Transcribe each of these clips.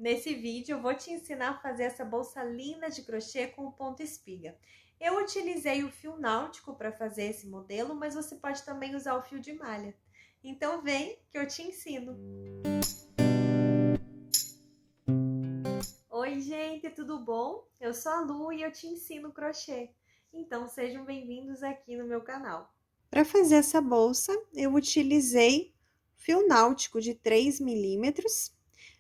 Nesse vídeo eu vou te ensinar a fazer essa bolsa linda de crochê com o ponto espiga. Eu utilizei o fio náutico para fazer esse modelo, mas você pode também usar o fio de malha. Então vem que eu te ensino! Oi gente, tudo bom? Eu sou a Lu e eu te ensino crochê. Então sejam bem-vindos aqui no meu canal. Para fazer essa bolsa, eu utilizei fio náutico de 3 milímetros,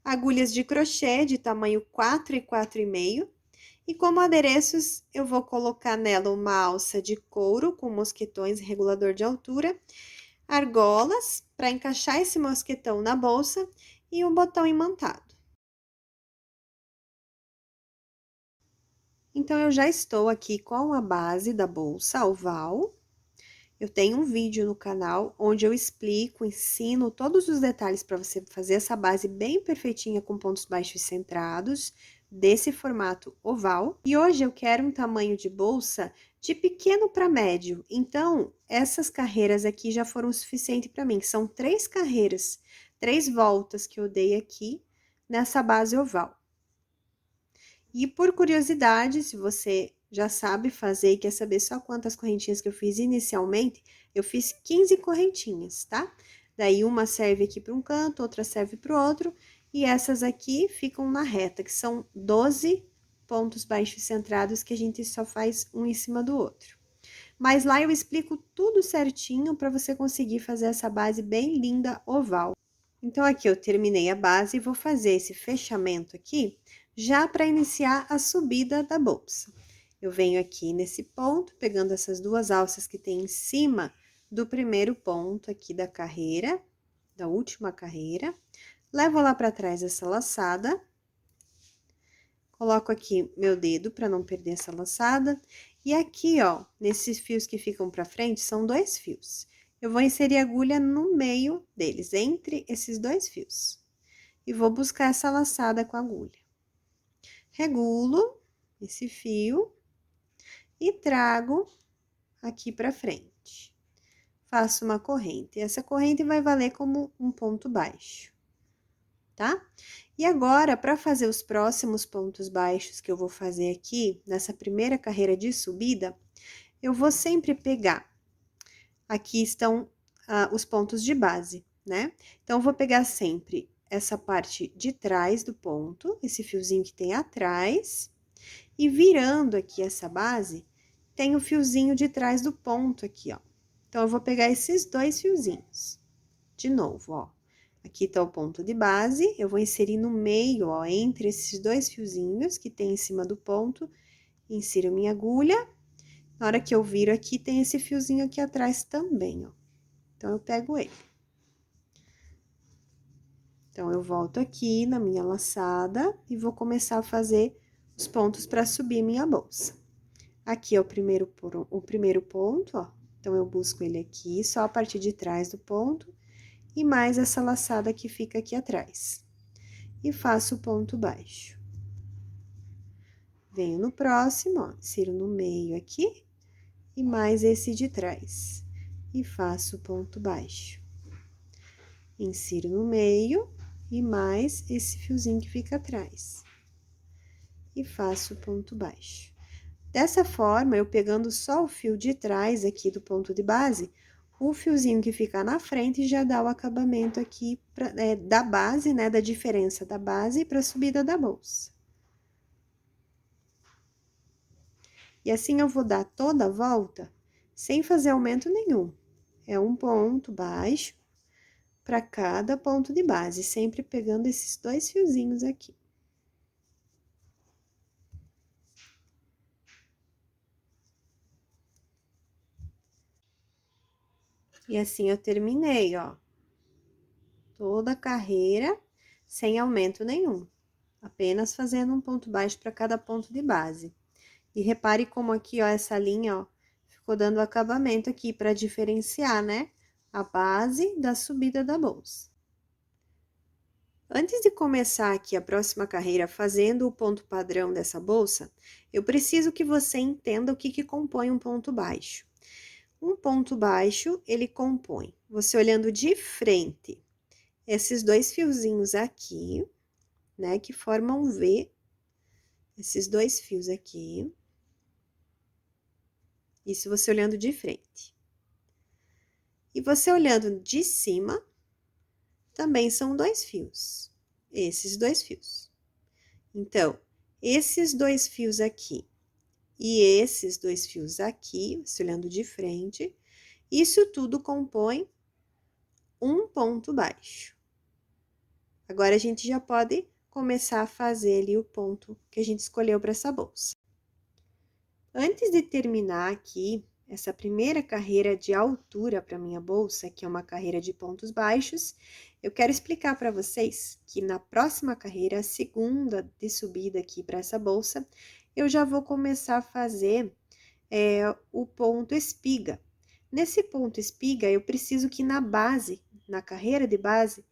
agulhas de crochê de tamanho 4 e 4,5. E como adereços, eu vou colocar nela uma alça de couro com mosquetões regulador de altura, argolas para encaixar esse mosquetão na bolsa e um botão imantado. Então, eu já estou aqui com a base da bolsa oval. Eu tenho um vídeo no canal onde eu explico, ensino todos os detalhes para você fazer essa base bem perfeitinha com pontos baixos centrados, desse formato oval. E hoje eu quero um tamanho de bolsa de pequeno para médio. Então, essas carreiras aqui já foram o suficiente para mim, que são 3 carreiras, 3 voltas que eu dei aqui nessa base oval. E por curiosidade, se você já sabe fazer e quer saber só quantas correntinhas que eu fiz inicialmente, eu fiz 15 correntinhas, tá? Daí uma serve aqui para um canto, outra serve para o outro, e essas aqui ficam na reta, que são 12 pontos baixos centrados que a gente só faz um em cima do outro. Mas lá eu explico tudo certinho para você conseguir fazer essa base bem linda oval. Então, aqui eu terminei a base e vou fazer esse fechamento aqui, já para iniciar a subida da bolsa. Eu venho aqui nesse ponto, pegando essas duas alças que tem em cima do primeiro ponto aqui da carreira, da última carreira, levo lá para trás essa laçada, coloco aqui meu dedo para não perder essa laçada, e aqui, ó, nesses fios que ficam para frente, são 2 fios. Eu vou inserir a agulha no meio deles, entre esses 2 fios. E vou buscar essa laçada com a agulha. Regulo esse fio e trago aqui pra frente. Faço uma corrente. Essa corrente vai valer como um ponto baixo, tá? E agora, para fazer os próximos pontos baixos que eu vou fazer aqui, nessa primeira carreira de subida, eu vou sempre pegar. Aqui estão os pontos de base, né? Então, eu vou pegar sempre essa parte de trás do ponto, esse fiozinho que tem atrás, e virando aqui essa base, tem o fiozinho de trás do ponto aqui, ó. Então, eu vou pegar esses 2 fiozinhos. De novo, ó. Aqui tá o ponto de base, eu vou inserir no meio, ó, entre esses 2 fiozinhos que tem em cima do ponto, insiro minha agulha. Na hora que eu viro aqui, tem esse fiozinho aqui atrás também, ó. Então, eu pego ele. Então, eu volto aqui na minha laçada e vou começar a fazer os pontos para subir minha bolsa. Aqui é o primeiro ponto, ó. Então, eu busco ele aqui, só a partir de trás do ponto, e mais essa laçada que fica aqui atrás. E faço o ponto baixo. Venho no próximo, ó, insiro no meio aqui, e mais esse de trás. E faço o ponto baixo. Insiro no meio, e mais esse fiozinho que fica atrás. E faço o ponto baixo. Dessa forma, eu pegando só o fio de trás aqui do ponto de base, o fiozinho que fica na frente já dá o acabamento aqui da base, né, da diferença da base para a subida da bolsa. E assim eu vou dar toda a volta sem fazer aumento nenhum. É um ponto baixo para cada ponto de base, sempre pegando esses 2 fiozinhos aqui. E assim eu terminei, ó, toda a carreira sem aumento nenhum, apenas fazendo um ponto baixo para cada ponto de base. E repare como aqui, ó, essa linha, ó, ficou dando acabamento aqui para diferenciar, né, a base da subida da bolsa. Antes de começar aqui a próxima carreira fazendo o ponto padrão dessa bolsa, eu preciso que você entenda o que compõe um ponto baixo. Um ponto baixo, ele compõe, você olhando de frente, esses 2 fiozinhos aqui, né, que formam um V, esses dois fios aqui. Isso você olhando de frente. E você olhando de cima, também são dois fios, esses dois fios. Então, esses dois fios aqui e esses dois fios aqui, você olhando de frente, isso tudo compõe um ponto baixo. Agora, a gente já pode começar a fazer ali o ponto que a gente escolheu para essa bolsa. Antes de terminar aqui, essa primeira carreira de altura para minha bolsa, que é uma carreira de pontos baixos, eu quero explicar para vocês que na próxima carreira, a segunda de subida aqui para essa bolsa, eu já vou começar a fazer o ponto espiga. Nesse ponto espiga, eu preciso que na base, na carreira de base,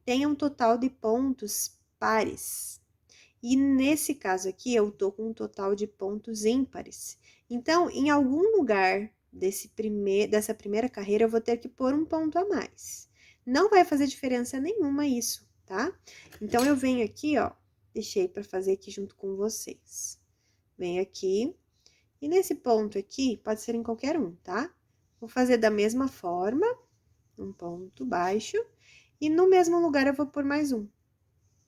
tenha um total de pontos pares. E nesse caso aqui, eu tô com um total de pontos ímpares. Então, em algum lugar dessa primeira carreira, eu vou ter que pôr um ponto a mais. Não vai fazer diferença nenhuma isso, tá? Então, eu venho aqui, ó, deixei para fazer aqui junto com vocês. Venho aqui, e nesse ponto aqui, pode ser em qualquer um, tá? Vou fazer da mesma forma, um ponto baixo, e no mesmo lugar eu vou pôr mais um,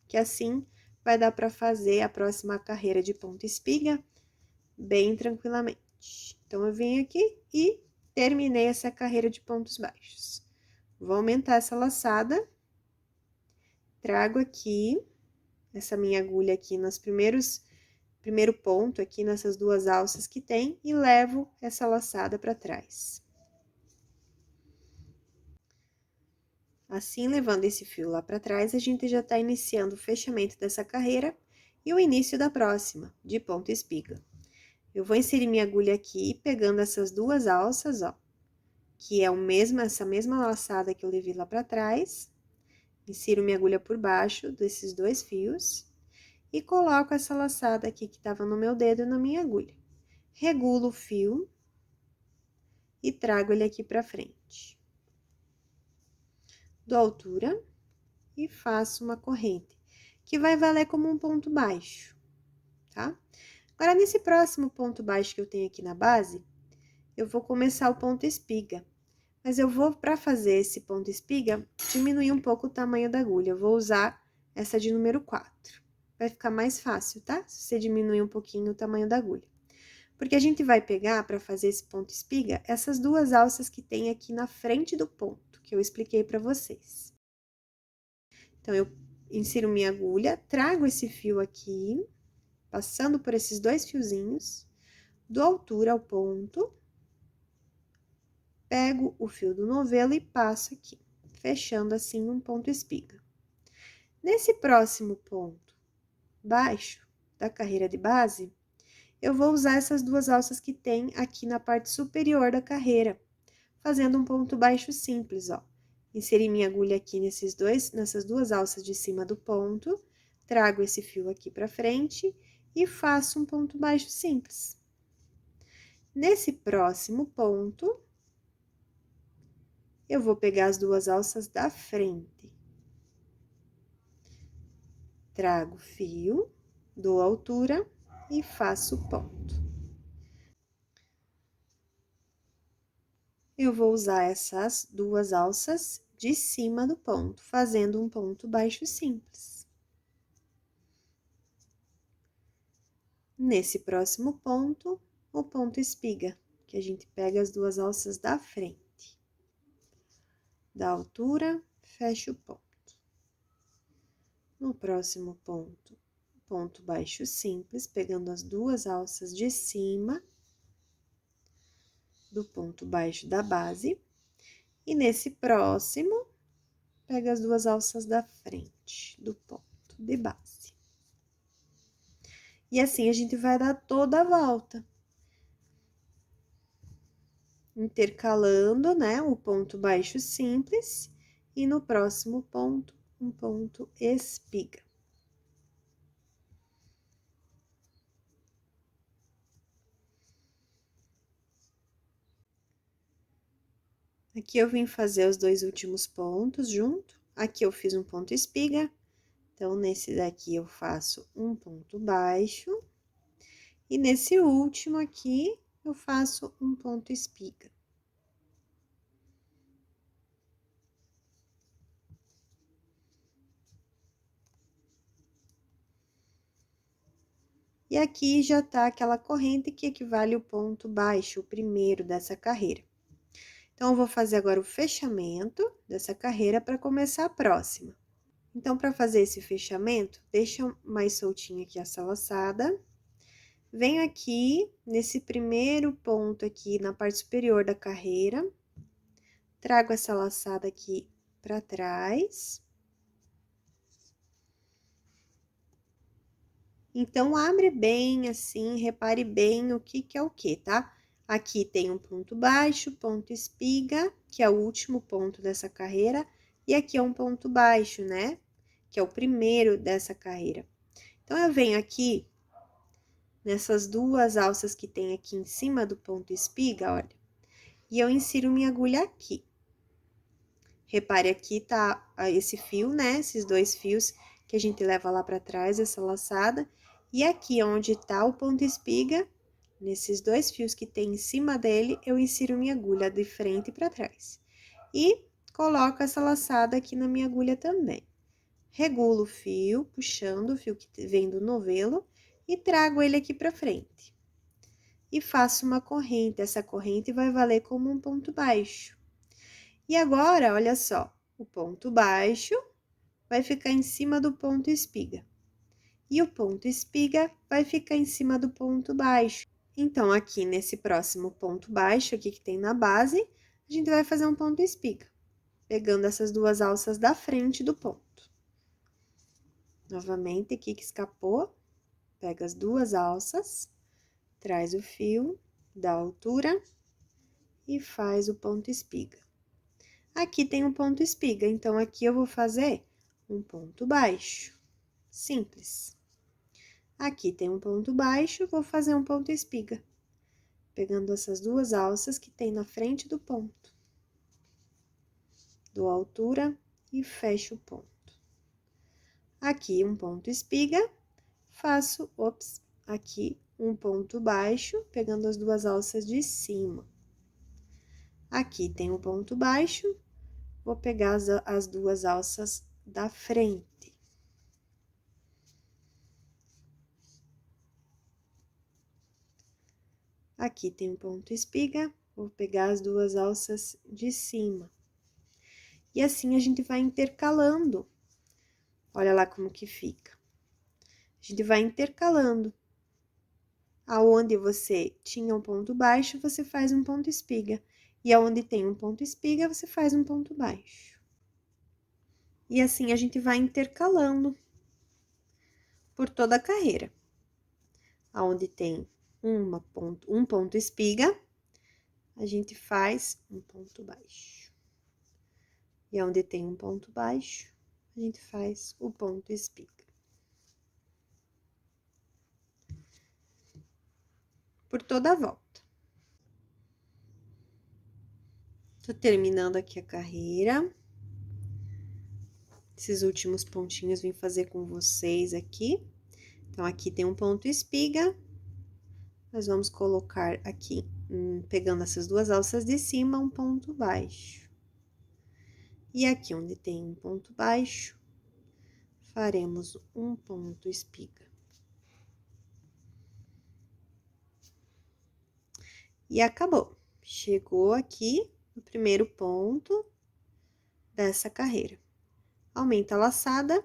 que assim vai dar para fazer a próxima carreira de ponto espiga bem tranquilamente. Então, eu venho aqui e terminei essa carreira de pontos baixos. Vou aumentar essa laçada, trago aqui essa minha agulha aqui primeiro ponto aqui nessas duas alças que tem e levo essa laçada para trás. Assim, levando esse fio lá para trás, a gente já está iniciando o fechamento dessa carreira e o início da próxima, de ponto espiga. Eu vou inserir minha agulha aqui, pegando essas duas alças, ó, que é essa mesma laçada que eu levei lá para trás. Insiro minha agulha por baixo desses dois fios e coloco essa laçada aqui que estava no meu dedo na minha agulha. Regulo o fio e trago ele aqui para frente. Dou altura e faço uma corrente, que vai valer como um ponto baixo, tá? Agora, nesse próximo ponto baixo que eu tenho aqui na base, eu vou começar o ponto espiga. Mas eu vou, para fazer esse ponto espiga, diminuir um pouco o tamanho da agulha. Eu vou usar essa de número 4. Vai ficar mais fácil, tá? Se você diminuir um pouquinho o tamanho da agulha. Porque a gente vai pegar, para fazer esse ponto espiga, essas duas alças que tem aqui na frente do ponto, que eu expliquei para vocês. Então, eu insiro minha agulha, trago esse fio aqui, passando por esses dois fiozinhos, dou altura ao ponto, pego o fio do novelo e passo aqui, fechando assim um ponto espiga. Nesse próximo ponto baixo da carreira de base, eu vou usar essas duas alças que tem aqui na parte superior da carreira, fazendo um ponto baixo simples, ó. Inseri minha agulha aqui nessas duas alças de cima do ponto, trago esse fio aqui pra frente e faço um ponto baixo simples. Nesse próximo ponto, eu vou pegar as duas alças da frente. Trago o fio, dou altura e faço o ponto. Eu vou usar essas duas alças de cima do ponto, fazendo um ponto baixo simples. Nesse próximo ponto, o ponto espiga, que a gente pega as duas alças da frente. Da altura, fecha o ponto. No próximo ponto, ponto baixo simples, pegando as duas alças de cima do ponto baixo da base. E nesse próximo, pega as duas alças da frente do ponto de base. E assim, a gente vai dar toda a volta. Intercalando, né, o ponto baixo simples e no próximo ponto, um ponto espiga. Aqui eu vim fazer os dois últimos pontos junto. Aqui eu fiz um ponto espiga, Então, nesse daqui eu faço um ponto baixo. E nesse último aqui, eu faço um ponto espiga. E aqui já tá aquela corrente que equivale ao ponto baixo, o primeiro dessa carreira. Então, eu vou fazer agora o fechamento dessa carreira para começar a próxima. Então, para fazer esse fechamento, deixa mais soltinha aqui essa laçada. Venho aqui, nesse primeiro ponto aqui, na parte superior da carreira, trago essa laçada aqui para trás. Então, abre bem assim, repare bem o que é o que, tá? Aqui tem um ponto baixo, ponto espiga, que é o último ponto dessa carreira, e aqui é um ponto baixo, né? Que é o primeiro dessa carreira. Então, eu venho aqui, nessas duas alças que tem aqui em cima do ponto espiga, olha, e eu insiro minha agulha aqui. Repare aqui, tá esse fio, né? Esses dois fios que a gente leva lá pra trás, essa laçada. E aqui, onde tá o ponto espiga, nesses dois fios que tem em cima dele, eu insiro minha agulha de frente pra trás. E coloco essa laçada aqui na minha agulha também. Regulo o fio, puxando o fio que vem do novelo e trago ele aqui pra frente. E faço uma corrente, essa corrente vai valer como um ponto baixo. E agora, olha só, o ponto baixo vai ficar em cima do ponto espiga. E o ponto espiga vai ficar em cima do ponto baixo. Então, aqui nesse próximo ponto baixo, aqui que tem na base, a gente vai fazer um ponto espiga, pegando essas duas alças da frente do ponto. Novamente, aqui que escapou, pega as duas alças, traz o fio, dá altura e faz o ponto espiga. Aqui tem um ponto espiga, então aqui eu vou fazer um ponto baixo, simples. Aqui tem um ponto baixo, vou fazer um ponto espiga, pegando essas duas alças que tem na frente do ponto. Dou altura e fecho o ponto. Aqui um ponto espiga, faço, aqui um ponto baixo, pegando as duas alças de cima. Aqui tem um ponto baixo, vou pegar as duas alças da frente. Aqui tem um ponto espiga, vou pegar as duas alças de cima. E assim a gente vai intercalando. Olha lá como que fica. A gente vai intercalando. Aonde você tinha um ponto baixo, você faz um ponto espiga. E aonde tem um ponto espiga, você faz um ponto baixo. E assim a gente vai intercalando por toda a carreira. Aonde tem um ponto espiga, a gente faz um ponto baixo. E onde tem um ponto baixo, a gente faz o ponto espiga. Por toda a volta. Tô terminando aqui a carreira. Esses últimos pontinhos vim fazer com vocês aqui. Então, aqui tem um ponto espiga. Nós vamos colocar aqui, pegando essas duas alças de cima, um ponto baixo. E aqui onde tem um ponto baixo, faremos um ponto espiga. E acabou. Chegou aqui no primeiro ponto dessa carreira. Aumenta a laçada,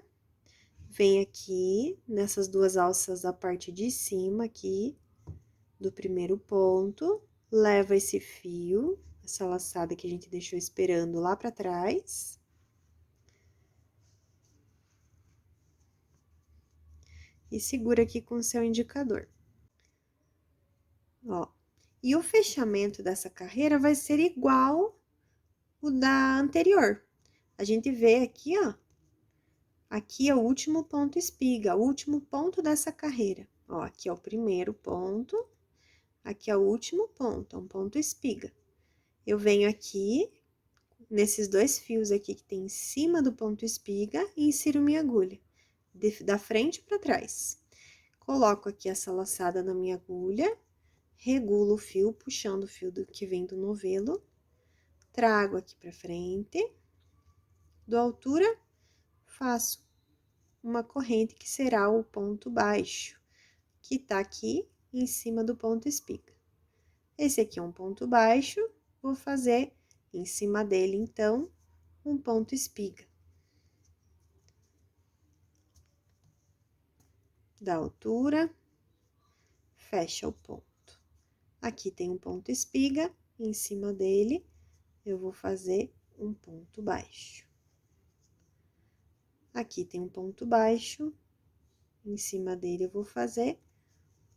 vem aqui nessas duas alças da parte de cima aqui do primeiro ponto, leva esse fio, essa laçada que a gente deixou esperando lá pra trás. E segura aqui com o seu indicador. Ó, e o fechamento dessa carreira vai ser igual o da anterior. A gente vê aqui, ó, aqui é o último ponto espiga, o último ponto dessa carreira. Ó, aqui é o primeiro ponto, aqui é o último ponto, é um ponto espiga. Eu venho aqui, nesses dois fios aqui que tem em cima do ponto espiga, e insiro minha agulha. da frente para trás. Coloco aqui essa laçada na minha agulha, regulo o fio, puxando o fio que vem do novelo, trago aqui para frente, dou altura, faço uma corrente que será o ponto baixo, que tá aqui em cima do ponto espiga. Esse aqui é um ponto baixo, vou fazer em cima dele, então, um ponto espiga. Da altura, fecha o ponto. Aqui tem um ponto espiga, em cima dele, eu vou fazer um ponto baixo. Aqui tem um ponto baixo, em cima dele eu vou fazer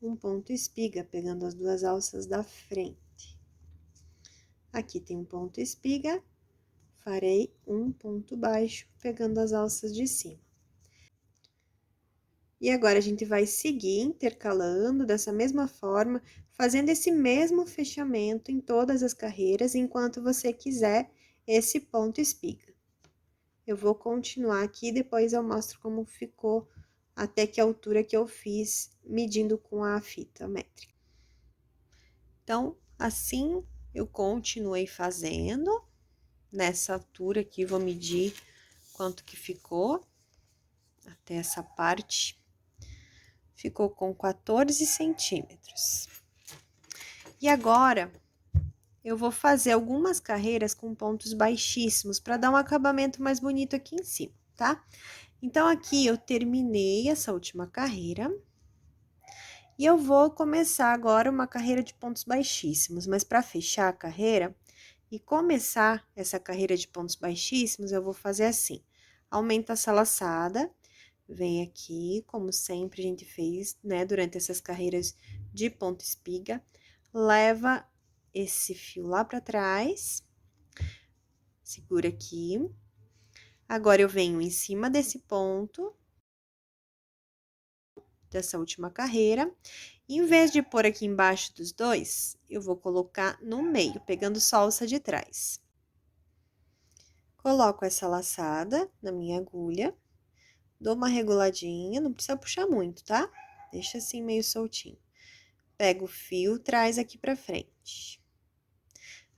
um ponto espiga, pegando as duas alças da frente. Aqui tem um ponto espiga, farei um ponto baixo, pegando as alças de cima. E agora, a gente vai seguir intercalando dessa mesma forma, fazendo esse mesmo fechamento em todas as carreiras, enquanto você quiser esse ponto espiga. Eu vou continuar aqui, depois eu mostro como ficou, até que altura que eu fiz, medindo com a fita métrica. Então, assim, eu continuei fazendo, nessa altura aqui, vou medir quanto que ficou, até essa parte. Ficou com 14 centímetros. E agora, eu vou fazer algumas carreiras com pontos baixíssimos, para dar um acabamento mais bonito aqui em cima, tá? Então, aqui eu terminei essa última carreira. E eu vou começar agora uma carreira de pontos baixíssimos, mas para fechar a carreira e começar essa carreira de pontos baixíssimos, eu vou fazer assim. Aumenta essa laçada. Vem aqui, como sempre a gente fez, né, durante essas carreiras de ponto espiga, leva esse fio lá pra trás, segura aqui. Agora, eu venho em cima desse ponto, dessa última carreira, em vez de pôr aqui embaixo dos dois, eu vou colocar no meio, pegando só a alça de trás. Coloco essa laçada na minha agulha. Dou uma reguladinha, não precisa puxar muito, tá? Deixa assim meio soltinho. Pega o fio, traz aqui pra frente.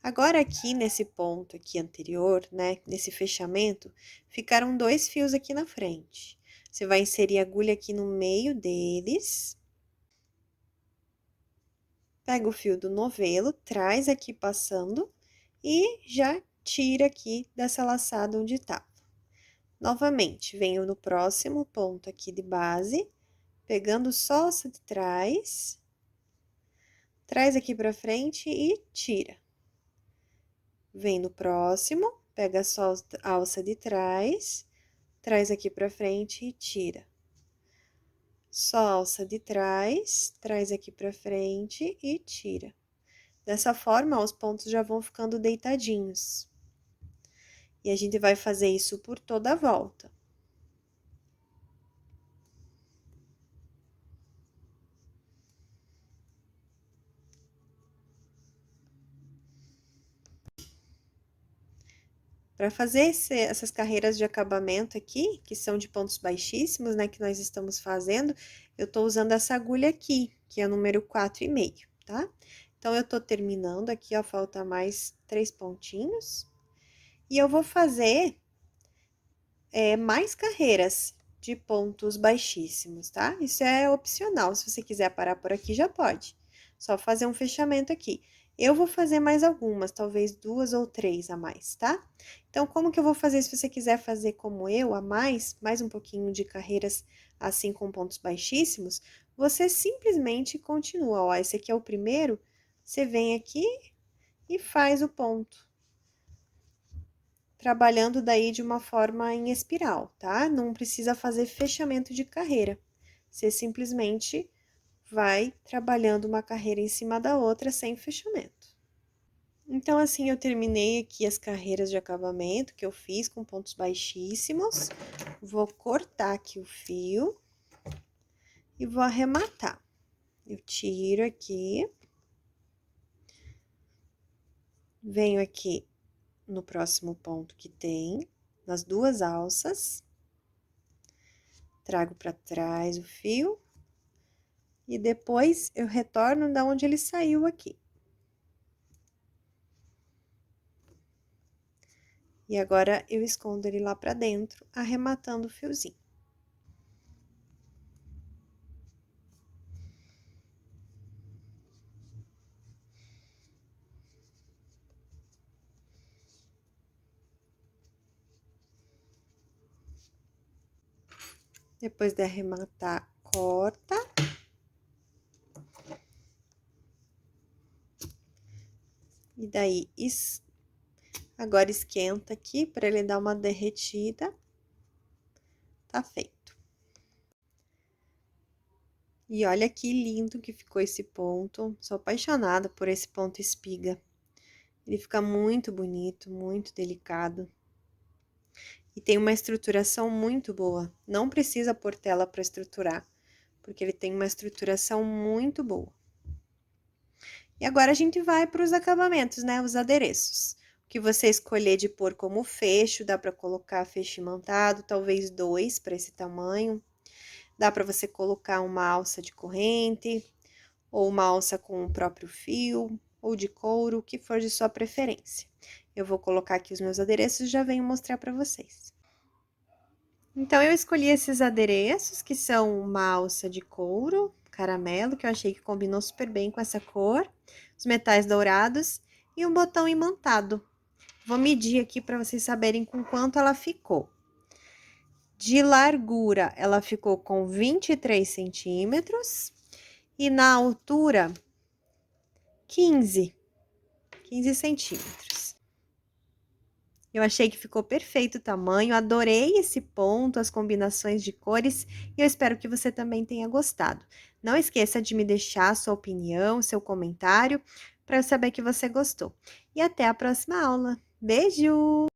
Agora, aqui nesse ponto aqui anterior, né, nesse fechamento, ficaram 2 fios aqui na frente. Você vai inserir a agulha aqui no meio deles. Pega o fio do novelo, traz aqui passando e já tira aqui dessa laçada onde tá. Novamente, venho no próximo ponto aqui de base, pegando só a alça de trás, traz aqui pra frente e tira. Vem no próximo, pega só a alça de trás, traz aqui pra frente e tira. Só a alça de trás, traz aqui pra frente e tira. Dessa forma, os pontos já vão ficando deitadinhos. E a gente vai fazer isso por toda a volta. Para fazer essas carreiras de acabamento aqui, que são de pontos baixíssimos, né, que nós estamos fazendo, eu tô usando essa agulha aqui, que é o número 4,5, tá? Então, eu tô terminando aqui, ó, falta mais 3 pontinhos. E eu vou fazer mais carreiras de pontos baixíssimos, tá? Isso é opcional, se você quiser parar por aqui, já pode. Só fazer um fechamento aqui. Eu vou fazer mais algumas, talvez 2 ou 3 a mais, tá? Então, como que eu vou fazer se você quiser fazer como eu, a mais um pouquinho de carreiras assim com pontos baixíssimos, você simplesmente continua, ó, esse aqui é o primeiro, você vem aqui e faz o ponto. Trabalhando daí de uma forma em espiral, tá? Não precisa fazer fechamento de carreira. Você simplesmente vai trabalhando uma carreira em cima da outra sem fechamento. Então, assim, eu terminei aqui as carreiras de acabamento que eu fiz com pontos baixíssimos. Vou cortar aqui o fio e vou arrematar. Eu tiro aqui. Venho aqui no próximo ponto que tem, nas duas alças. trago para trás o fio. E depois eu retorno da onde ele saiu aqui. E agora eu escondo ele lá pra dentro, arrematando o fiozinho. Depois de arrematar, corta. E daí, agora esquenta aqui para ele dar uma derretida. Tá feito. E olha que lindo que ficou esse ponto. Sou apaixonada por esse ponto espiga. Ele fica muito bonito, muito delicado. E tem uma estruturação muito boa. Não precisa pôr tela para estruturar, porque ele tem uma estruturação muito boa. E agora a gente vai para os acabamentos, né? Os adereços. O que você escolher de pôr como fecho, dá para colocar fecho imantado, talvez 2 para esse tamanho. Dá para você colocar uma alça de corrente, ou uma alça com o próprio fio, ou de couro, o que for de sua preferência. Eu vou colocar aqui os meus adereços e já venho mostrar para vocês. Então, eu escolhi esses adereços, que são uma alça de couro, caramelo, que eu achei que combinou super bem com essa cor, os metais dourados e um botão imantado. Vou medir aqui para vocês saberem com quanto ela ficou. De largura, ela ficou com 23 centímetros e na altura, 15 centímetros. Eu achei que ficou perfeito o tamanho, adorei esse ponto, as combinações de cores e eu espero que você também tenha gostado. Não esqueça de me deixar sua opinião, seu comentário, para eu saber que você gostou. E até a próxima aula. Beijo!